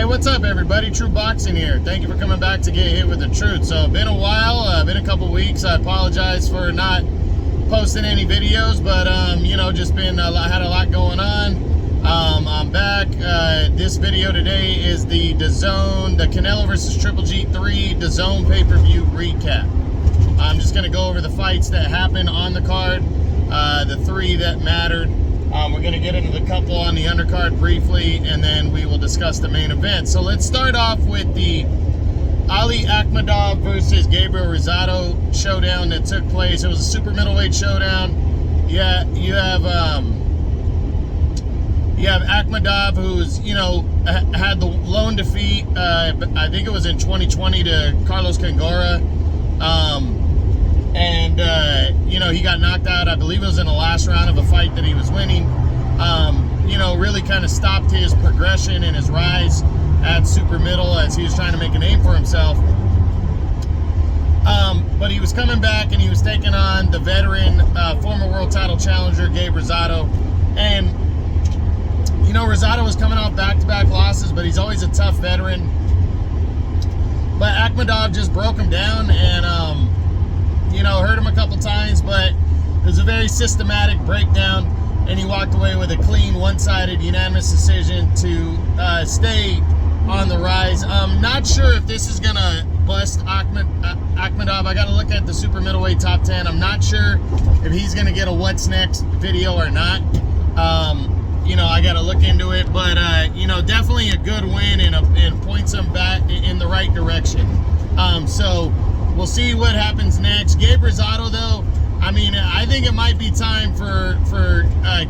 Hey, what's up, everybody? True Boxing here. Thank you for coming back to Get Hit with the Truth. So, been a while, been a couple weeks. I apologize for not posting any videos, but you know, just been had a lot going on. I'm back. This video today is the DAZN, the Canelo versus Triple G 3 DAZN pay-per-view recap. I'm just going to go over the fights that happened on the card, the three that mattered. We're going to get into the couple on the undercard briefly, and then we will discuss the main event. So let's start off with the Ali Akhmedov versus Gabriel Rosado showdown that took place. It was a super middleweight showdown. Yeah, you have Akhmedov, who's, you know, had the lone defeat. I think it was in 2020 to Carlos Congora. You know, he got knocked out. I believe it was in the last round of a fight that he was winning. You know, really kind of stopped his progression and his rise at super middle as he was trying to make a name for himself. But he was coming back and he was taking on the veteran, former world title challenger, Gabe Rosado. And, you know, Rosado was coming off back-to-back losses, but he's always a tough veteran. But Akhmedov just broke him down and, you know, hurt him a couple times, but it was a very systematic breakdown, and he walked away with a clean, one-sided, unanimous decision to stay on the rise. I'm not sure if this is going to bust Akhmedov. I got to look at the super middleweight top 10. I'm not sure if he's going to get a what's next video or not. You know, I got to look into it, but, you know, definitely a good win and points him back in the right direction. So we'll see what happens next. Gabe Rosado, though, I mean, I think it might be time for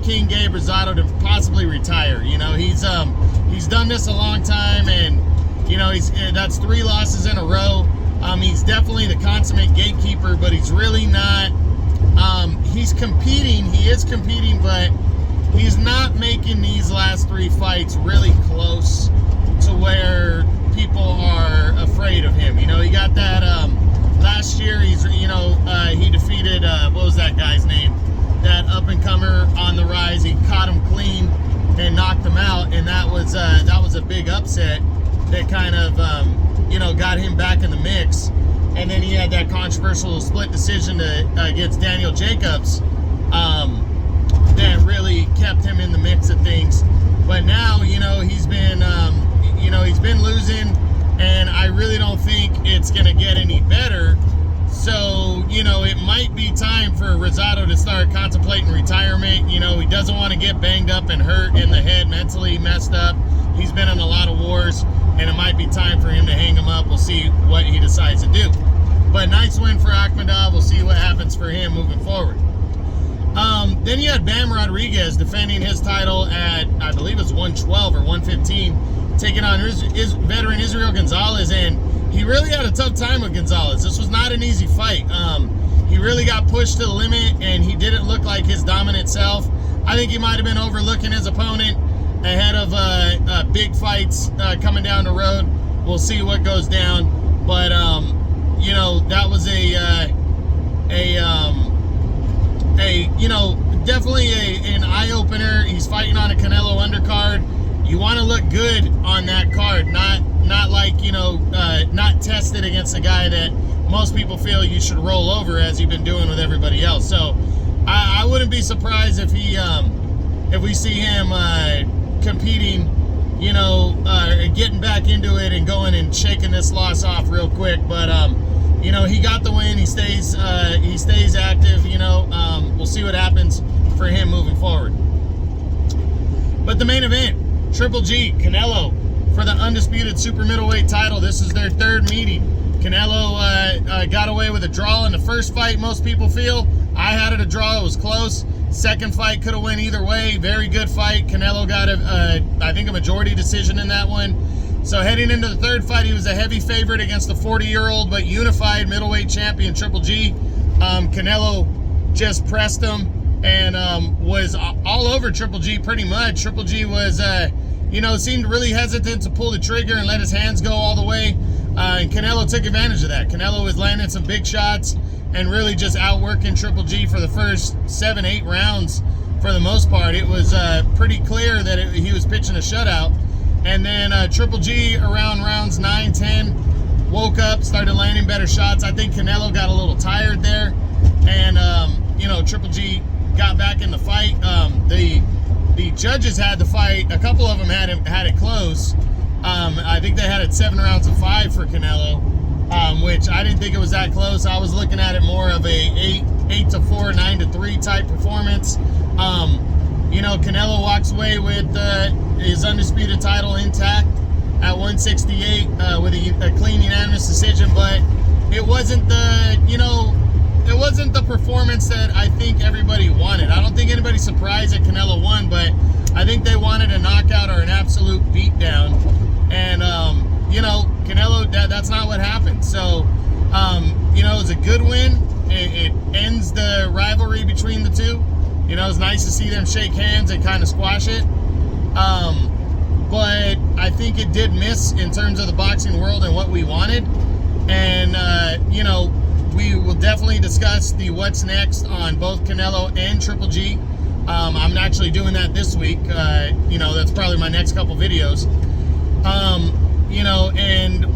King Gabe Rosado to possibly retire. You know, he's done this a long time, and, you know, that's 3 losses in a row. He's definitely the consummate gatekeeper, but he's really not. He's competing. He is competing, but he's not making these last 3 fights really close to where people are afraid of him. You know, he got that last year. He's, you know, he defeated what was that guy's name? That up-and-comer on the rise. He caught him clean and knocked him out, and that was a big upset that kind of you know, got him back in the mix. And then he had that controversial split decision against Daniel Jacobs that really kept him in the mix of things. But now, you know, he's been losing, and I really don't think it's going to get any better. So, you know, it might be time for Rosado to start contemplating retirement. You know, he doesn't want to get banged up and hurt in the head, mentally messed up. He's been in a lot of wars, and it might be time for him to hang him up. We'll see what he decides to do. But nice win for Akhmedov. We'll see what happens for him moving forward. Then you had Bam Rodriguez defending his title at, I believe it's 112 or 115, taking on his veteran Israel Gonzalez, and he really had a tough time with Gonzalez. This was not an easy fight. He really got pushed to the limit, and he didn't look like his dominant self. I think he might have been overlooking his opponent ahead of big fights coming down the road. We'll see what goes down, but you know, that was you know, definitely an eye-opener. He's fighting on a Canelo undercard. You want to look good on that card, not like, you know, not tested against a guy that most people feel you should roll over, as you've been doing with everybody else. So I wouldn't be surprised if we see him competing, you know, getting back into it and going and shaking this loss off real quick. But you know, he got the win. He stays active. You know, we'll see what happens for him moving forward. But the main event, Triple G, Canelo, for the undisputed super middleweight title. This is their 3rd meeting. Canelo got away with a draw in the first fight, most people feel. I had it a draw. It was close. Second fight could have went either way. Very good fight. Canelo got, I think, a majority decision in that one. So heading into the 3rd fight, he was a heavy favorite against the 40-year-old but unified middleweight champion, Triple G. Canelo just pressed him and was all over Triple G pretty much. Triple G was, you know, seemed really hesitant to pull the trigger and let his hands go all the way. And Canelo took advantage of that. Canelo was landing some big shots and really just outworking Triple G for the first 7-8 rounds for the most part. It was pretty clear that he was pitching a shutout. And then Triple G around rounds 9, 10, woke up, started landing better shots. I think Canelo got a little tired there. And, you know, Triple G got back in the fight. The judges had the fight. A couple of them had it close. I think they had it 7 rounds to 5 for Canelo, which I didn't think it was that close. I was looking at it more of a 8 to 4, 9 to 3 type performance. You know, Canelo walks away with his undisputed title intact at 168 with a clean unanimous decision, but it wasn't the, you know, it wasn't the performance that I think everybody wanted. I don't think anybody's surprised that Canelo won, but I think they wanted a knockout or an absolute beatdown. And, you know, Canelo, that's not what happened. So, you know, it was a good win. It ends the rivalry between the two. You know, it's nice to see them shake hands and kind of squash it. But I think it did miss in terms of the boxing world and what we wanted. And, you know, we will definitely discuss the what's next on both Canelo and Triple G. I'm actually doing that this week. You know, that's probably my next couple videos. You know, and,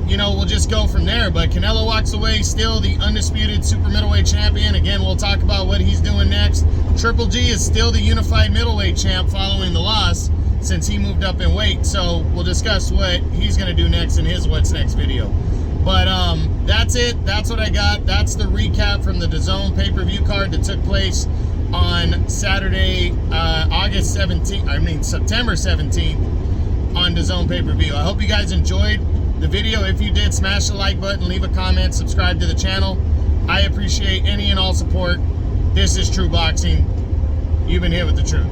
you know, we'll just go from there. But Canelo walks away still the undisputed super middleweight champion. Again, we'll talk about what he's doing next. Triple G is still the unified middleweight champ following the loss since he moved up in weight. So we'll discuss what he's going to do next in his what's next video. But that's it. That's what I got. That's the recap from the DAZN pay-per-view card that took place on Saturday, September 17th on DAZN pay-per-view. I hope you guys enjoyed the video. If you did, smash the like button, leave a comment, subscribe to the channel. I appreciate any and all support. This is True Boxing. You've been here with the truth.